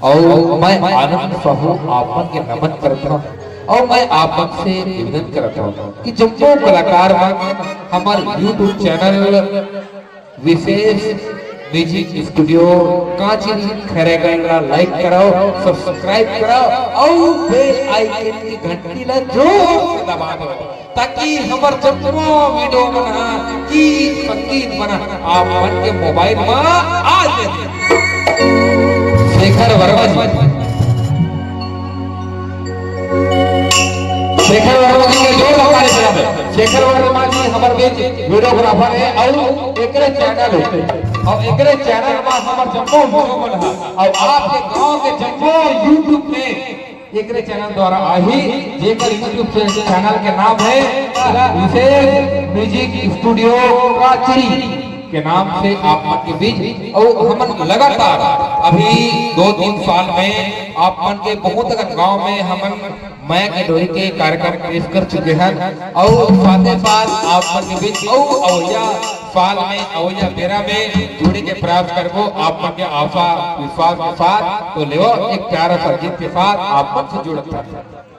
और मैं आनंद साहू आपन के नमन करता हूँ और मैं आप से निवेदन करता हूँ कि जम्मू कलाकार हमारे YouTube चैनल विशेष म्यूजिक स्टूडियो कांची खरेगा लाइक कराओ, सब्सक्राइब कराओ और बेल आइकन की घंटी ला जोर से दबा दो ताकि हमार जम्मू वीडियो बना की संगीत बना आप मन के मोबाइल में आ जाए। शेखर वर्मा जी, शेखर वर्मा जी के जोर लगाने चला। शेखर वर्मा जी हमारे बीच वीडियोग्राफर है और एकरे चैनल है और एकरे चैनल में हमार जम्मू वीडियो बना और आपके गांव के जम्मू YouTube में एकरे चैनल द्वारा आही जेकर YouTube चैनल के नाम है विशेष म्यूजिक स्टूडियो कांची के नाम से आप के बीच और हम लगातार अभी 2-3 साल में आप मन के बहुत अगर गांव में हम मैं के डोरी के कार्यक्रम पेश कर चुके हैं और साथ साथ आप मन के बीच और अवैया साल में अवैया बेरा में जुड़े के प्रयास करबो आप मन के आशा विश्वास के साथ। तो लेओ एक प्यारा सा गीत के साथ आप मन से जुड़ता है।